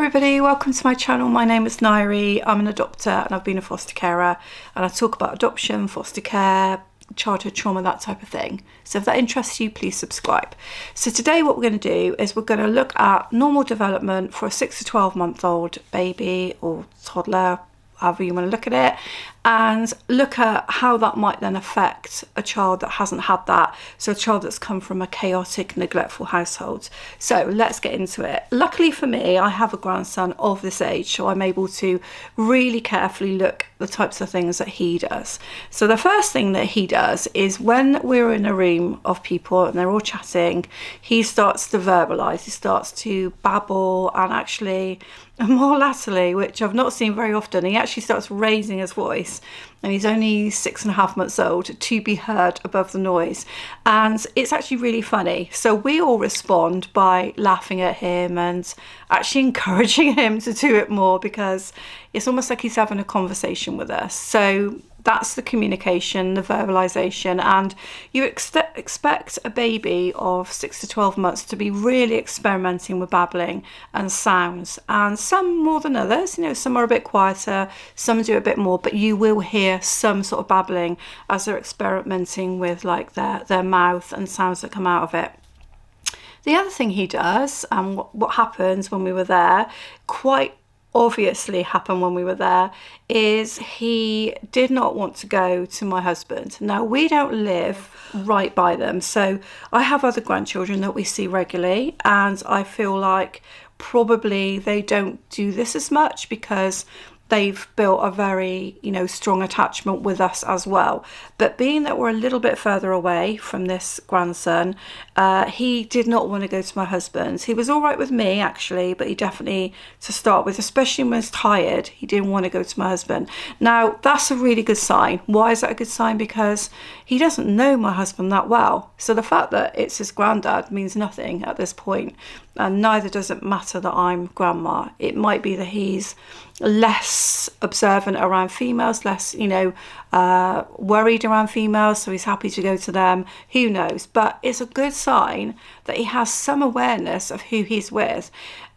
everybody, welcome to my channel. My name is Nairi. I'm an adopter and I've been a foster carer, and I talk about adoption, foster care, childhood trauma, that type of thing. So if that interests you, please subscribe. So today what we're going to do is we're going to look at normal development for a 6 to 12 month old baby or toddler, however you want to look at it, and look at how that might then affect a child that hasn't had that. So a child that's come from a chaotic, neglectful household. So let's get into it. Luckily for me, I have a grandson of this age, so I'm able to really carefully look at the types of things that he does. So the first thing that he does is when we're in a room of people and they're all chatting, he starts to verbalize, he starts to babble, and actually more latterly, which I've not seen very often, he actually starts raising his voice, and he's only 6.5 months old, to be heard above the noise. And it's actually really funny. So we all respond by laughing at him and actually encouraging him to do it more, because it's almost like he's having a conversation with us. So that's the communication, the verbalization, and you expect a baby of 6 to 12 months to be really experimenting with babbling and sounds, and some more than others. You know, some are a bit quieter, some do a bit more, but you will hear some sort of babbling as they're experimenting with like their mouth and sounds that come out of it. The other thing he does, and what happens when we were there, quite obviously happened when we were there, is he did not want to go to my husband. Now, we don't live right by them, so I have other grandchildren that we see regularly, and I feel like probably they don't do this as much because they've built a very, strong attachment with us as well. But being that we're a little bit further away from this grandson, he did not want to go to my husband's. He was all right with me, actually, but he definitely, to start with, especially when he was tired, he didn't want to go to my husband. Now, that's a really good sign. Why is that a good sign? Because he doesn't know my husband that well. So the fact that it's his granddad means nothing at this point, and neither does it matter that I'm grandma. It might be that he's less observant around females, less, worried around females, so he's happy to go to them. Who knows? But it's a good sign that he has some awareness of who he's with.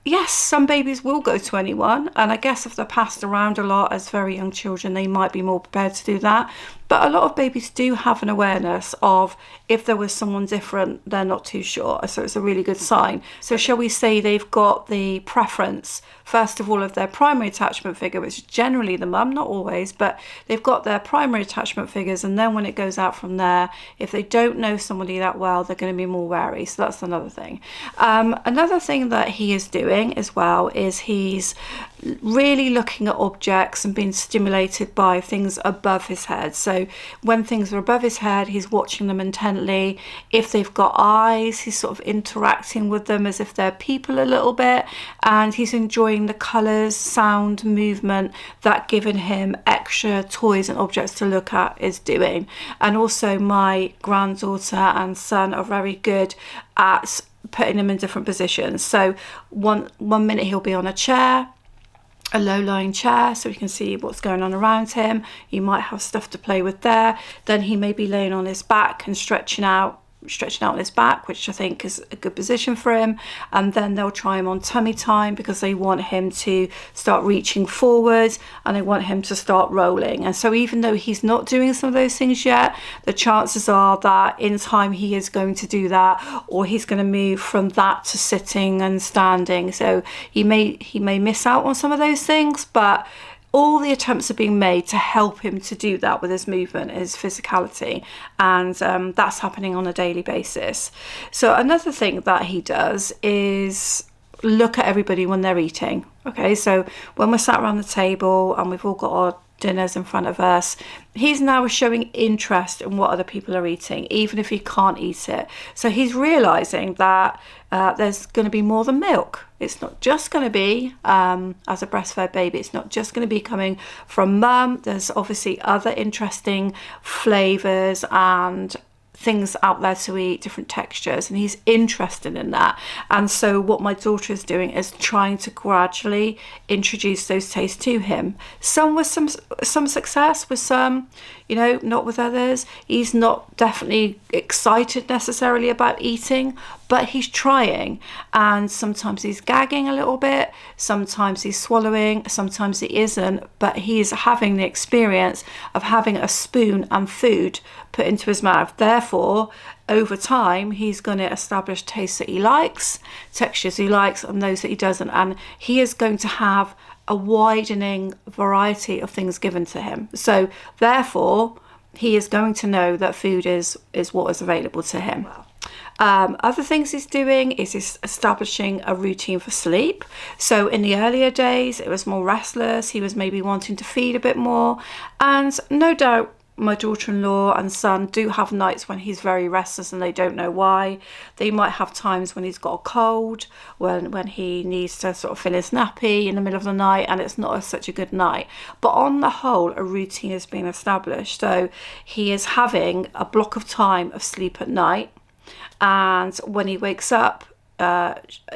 Yes, some babies will go to anyone, and I guess if they're passed around a lot as very young children, they might be more prepared to do that. But a lot of babies do have an awareness of if there was someone different, they're not too sure. So it's a really good sign. So shall we say they've got the preference, first of all, of their primary attachment figure, which is generally the mum, not always, but they've got their primary attachment figures, and then when it goes out from there, if they don't know somebody that well, they're going to be more wary. So that's another thing. Another thing that he is doing as well is he's really looking at objects and being stimulated by things above his head. So when things are above his head, he's watching them intently. If they've got eyes, he's sort of interacting with them as if they're people a little bit, and he's enjoying the colours, sound, movement that giving him extra toys and objects to look at is doing. And also my granddaughter and son are very good at putting him in different positions. So one minute he'll be on a chair, a low-lying chair, so he can see what's going on around him. You might have stuff to play with there. Then he may be laying on his back and stretching out on his back, which I think is a good position for him. And then they'll try him on tummy time because they want him to start reaching forward and they want him to start rolling. And so even though he's not doing some of those things yet, the chances are that in time he is going to do that, or he's going to move from that to sitting and standing. So he may miss out on some of those things, but all the attempts are being made to help him to do that with his movement, his physicality, and that's happening on a daily basis. So another thing that he does is look at everybody when they're eating. Okay, so when we're sat around the table and we've all got our dinners in front of us, he's now showing interest in what other people are eating, even if he can't eat it. So he's realizing that there's going to be more than milk. It's not just going to be, as a breastfed baby, it's not just going to be coming from mum. There's obviously other interesting flavors and things out there to eat, different textures, and he's interested in that. And so what my daughter is doing is trying to gradually introduce those tastes to him, some with some success, with some you know, not with others. He's not definitely excited necessarily about eating, but he's trying. And sometimes he's gagging a little bit, sometimes he's swallowing, sometimes he isn't, but he's having the experience of having a spoon and food put into his mouth. Therefore, over time, he's going to establish tastes that he likes, textures he likes, and those that he doesn't. And he is going to have a widening variety of things given to him. So therefore, he is going to know that food is what is available to him. Other things he's doing is he's establishing a routine for sleep. So in the earlier days, it was more restless. He was maybe wanting to feed a bit more. And no doubt, my daughter-in-law and son do have nights when he's very restless and they don't know why. They might have times when he's got a cold, when he needs to sort of fill his nappy in the middle of the night, and it's not such a good night. But on the whole, a routine has been established. So he is having a block of time of sleep at night, and when he wakes up,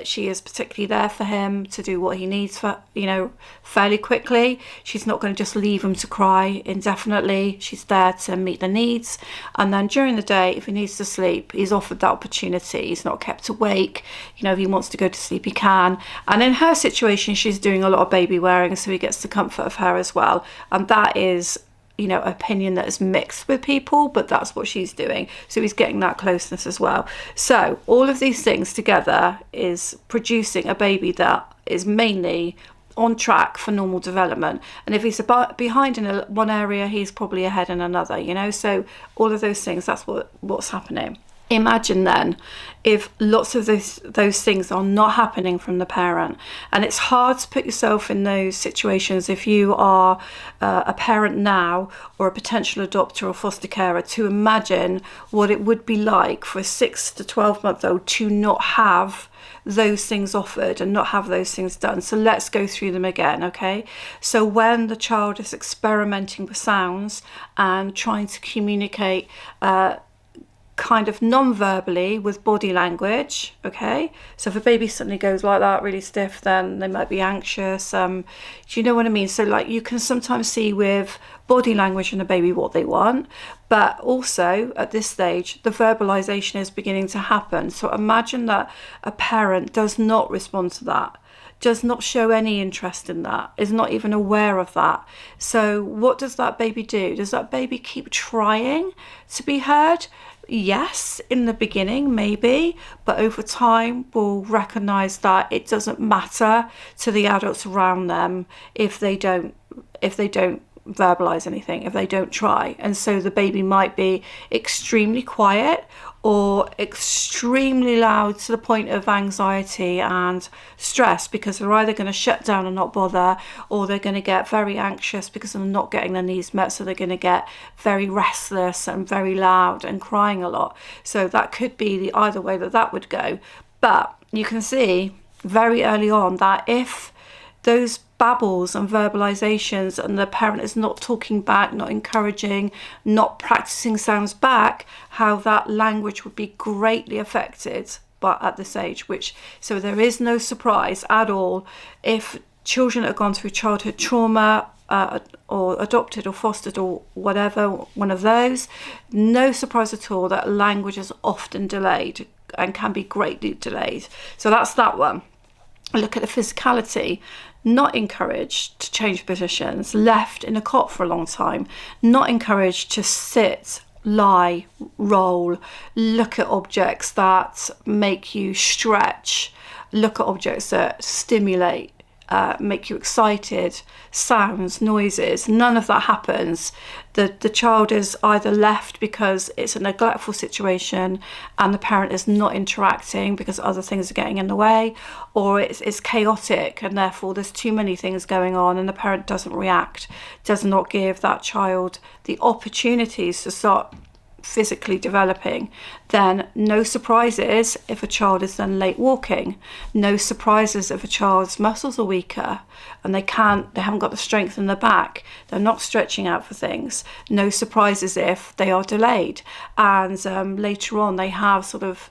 she is particularly there for him to do what he needs for, you know, fairly quickly. She's not going to just leave him to cry indefinitely. She's there to meet the needs. And then during the day, if he needs to sleep, he's offered that opportunity. He's not kept awake. You know, if he wants to go to sleep, he can. And in her situation, she's doing a lot of baby wearing, so he gets the comfort of her as well. And that is, you know, opinion that is mixed with people, but that's what she's doing. So he's getting that closeness as well. So all of these things together is producing a baby that is mainly on track for normal development. And if he's behind in one area, he's probably ahead in another, you know. So all of those things, that's what's happening. Imagine then if lots of those things are not happening from the parent. And it's hard to put yourself in those situations if you are a parent now or a potential adopter or foster carer, to imagine what it would be like for a 6 to 12-month-old to not have those things offered and not have those things done. So let's go through them again, okay? So when the child is experimenting with sounds and trying to communicate kind of non-verbally with body language, okay? So if a baby suddenly goes like that, really stiff, then they might be anxious. Do you know what I mean? So like you can sometimes see with body language in a baby what they want, but also at this stage, the verbalization is beginning to happen. So imagine that a parent does not respond to that, does not show any interest in that, is not even aware of that. So what does that baby do? Does that baby keep trying to be heard? Yes, in the beginning, maybe, but over time we'll recognize that it doesn't matter to the adults around them if they don't verbalize anything, if they don't try. And so the baby might be extremely quiet or extremely loud to the point of anxiety and stress, because they're either going to shut down and not bother, or they're going to get very anxious because they're not getting their needs met, so they're going to get very restless and very loud and crying a lot. So that could be the either way that would go. But you can see very early on that if those babbles and verbalizations and the parent is not talking back, not encouraging, not practicing sounds back, how that language would be greatly affected but at this age. So there is no surprise at all if children have gone through childhood trauma or adopted or fostered or whatever, one of those, no surprise at all that language is often delayed and can be greatly delayed. So that's that one. Look at the physicality. Not encouraged to change positions, left in a cot for a long time, not encouraged to sit, lie, roll, look at objects that make you stretch, look at objects that stimulate, make you excited, sounds, noises. None of that happens. The child is either left because it's a neglectful situation and the parent is not interacting because other things are getting in the way, or it's chaotic and therefore there's too many things going on and the parent doesn't react, does not give that child the opportunities to start physically developing. Then no surprises if a child is then late walking, no surprises if a child's muscles are weaker and they haven't got the strength in the back, they're not stretching out for things, no surprises if they are delayed and later on they have sort of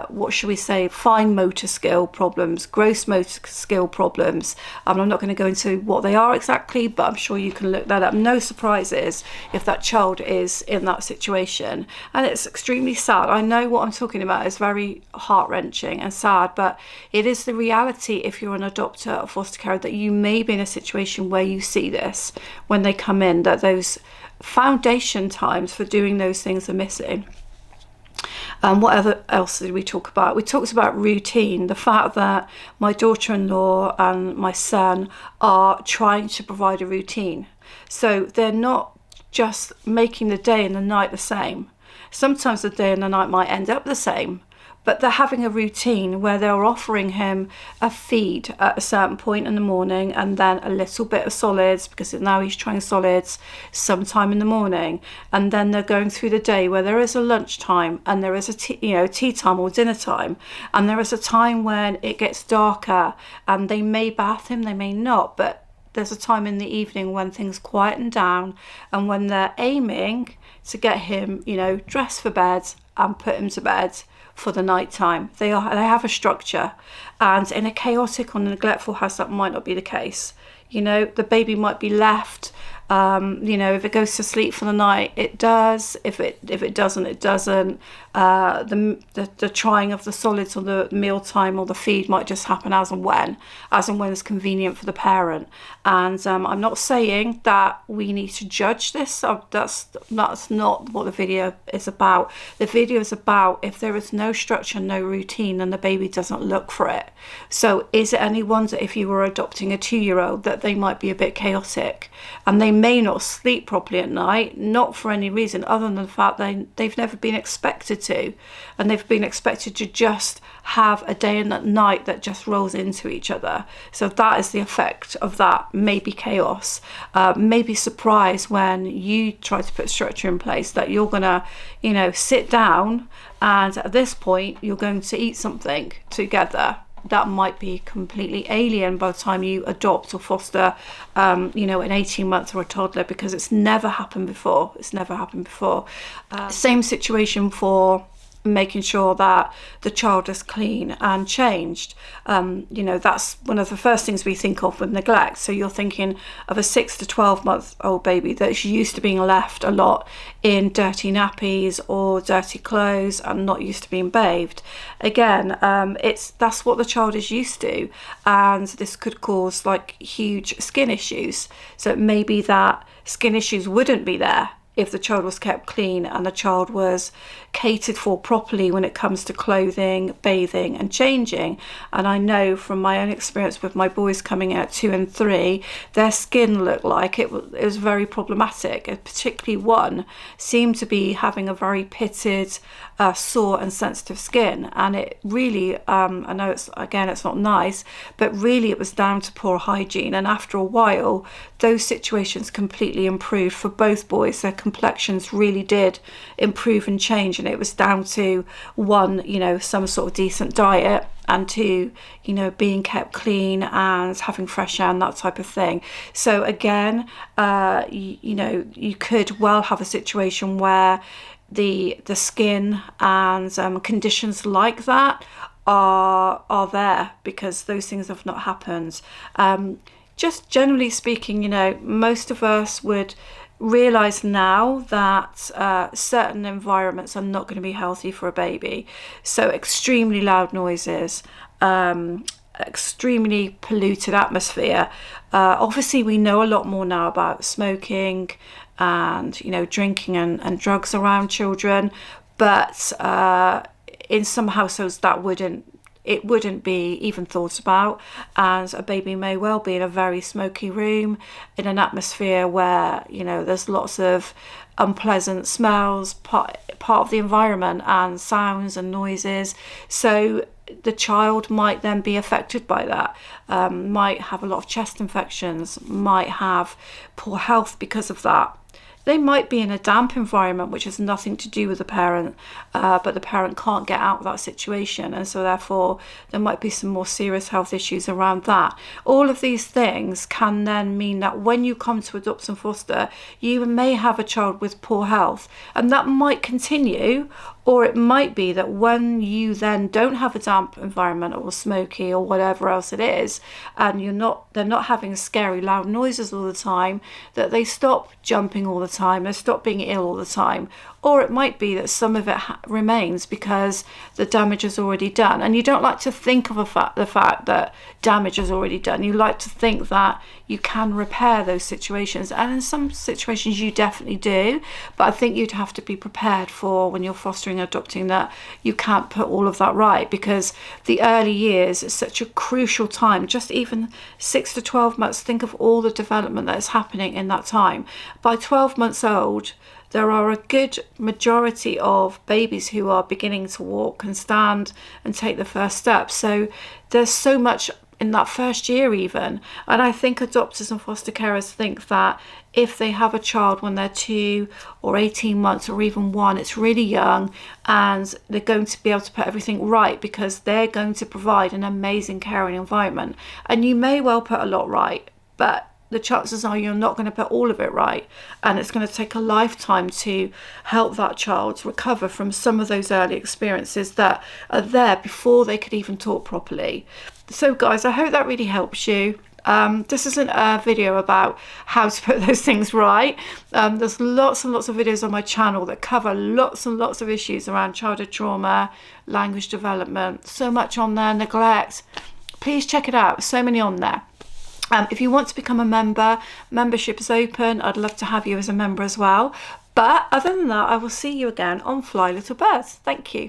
what should we say, fine motor skill problems, gross motor skill problems. I'm not going to go into what they are exactly, but I'm sure you can look that up. No surprises if that child is in that situation. And it's extremely sad. I know what I'm talking about is very heart-wrenching and sad, but it is the reality if you're an adopter or foster carer, that you may be in a situation where you see this when they come in, that those foundation times for doing those things are missing. What else did we talk about? We talked about routine, the fact that my daughter-in-law and my son are trying to provide a routine. So they're not just making the day and the night the same. Sometimes the day and the night might end up the same, but they're having a routine where they're offering him a feed at a certain point in the morning, and then a little bit of solids, because now he's trying solids sometime in the morning. And then they're going through the day where there is a lunch time, and there is a tea time or dinner time, and there is a time when it gets darker, and they may bath him, they may not, but there's a time in the evening when things quieten down, and when they're aiming to get him, dressed for bed and put him to bed for the night time. They have a structure, and in a chaotic or neglectful house that might not be the case. The baby might be left. If it goes to sleep for the night, it does. If it doesn't, it doesn't. The trying of the solids or the meal time or the feed might just happen as and when it's convenient for the parent. And I'm not saying that we need to judge this. That's not what the video is about. The video is about if there is no structure, no routine, and the baby doesn't look for it. So is it any wonder if you were adopting a 2-year-old that they might be a bit chaotic, and they may not sleep properly at night, not for any reason other than the fact they've never been expected to, and they've been expected to just have a day and a night that just rolls into each other. So that is the effect of that. Maybe chaos, maybe surprise when you try to put structure in place, that you're gonna sit down, and at this point you're going to eat something together that might be completely alien by the time you adopt or foster an 18-month or a toddler, because it's never happened before. Same situation for making sure that the child is clean and changed. That's one of the first things we think of with neglect. So you're thinking of a 6 to 12-month-old baby that's used to being left a lot in dirty nappies or dirty clothes and not used to being bathed. Again, that's what the child is used to, and this could cause huge skin issues. So it may be that skin issues wouldn't be there if the child was kept clean and the child was catered for properly when it comes to clothing, bathing and changing. And I know from my own experience with my boys coming out 2 and 3, their skin looked like it was very problematic. And particularly one seemed to be having a very pitted, sore and sensitive skin. And it really, I know it's not nice, but really it was down to poor hygiene. And after a while, those situations completely improved for both boys. Their complexions really did improve and change, and it was down to 1, some sort of decent diet, and 2, being kept clean and having fresh air and that type of thing. So again, you could well have a situation where the skin and conditions like that are there because those things have not happened. Just generally speaking, most of us would realise now that certain environments are not going to be healthy for a baby. So extremely loud noises, extremely polluted atmosphere. Obviously, we know a lot more now about smoking and drinking and drugs around children, but in some households that wouldn't be even thought about, and a baby may well be in a very smoky room in an atmosphere where there's lots of unpleasant smells, part of the environment, and sounds and noises. So the child might then be affected by that, might have a lot of chest infections, might have poor health because of that. They might be in a damp environment, which has nothing to do with the parent, but the parent can't get out of that situation. And so therefore, there might be some more serious health issues around that. All of these things can then mean that when you come to adopt and foster, you may have a child with poor health. And that might continue Or it might be that when you then don't have a damp environment or smoky or whatever else it is, and they're not having scary loud noises all the time, that they stop jumping all the time, they stop being ill all the time. Or it might be that some of it remains because the damage is already done. And you don't like to think of the fact that damage is already done. You like to think that you can repair those situations. And in some situations you definitely do. But I think you'd have to be prepared for, when you're fostering and adopting, that you can't put all of that right, because the early years is such a crucial time. Just even 6 to 12 months, think of all the development that is happening in that time. By 12 months old, there are a good majority of babies who are beginning to walk and stand and take the first steps. So there's so much in that first year even. And I think adopters and foster carers think that if they have a child when they're 2 or 18 months or even 1, it's really young, and they're going to be able to put everything right because they're going to provide an amazing caring environment. And you may well put a lot right, but the chances are you're not going to put all of it right, and it's going to take a lifetime to help that child recover from some of those early experiences that are there before they could even talk properly. So guys, I hope that really helps you. This isn't a video about how to put those things right. There's lots and lots of videos on my channel that cover lots and lots of issues around childhood trauma, language development, so much on there, neglect. Please check it out, so many on there. If you want to become a member, membership is open. I'd love to have you as a member as well. But other than that, I will see you again on Fly Little Birds. Thank you.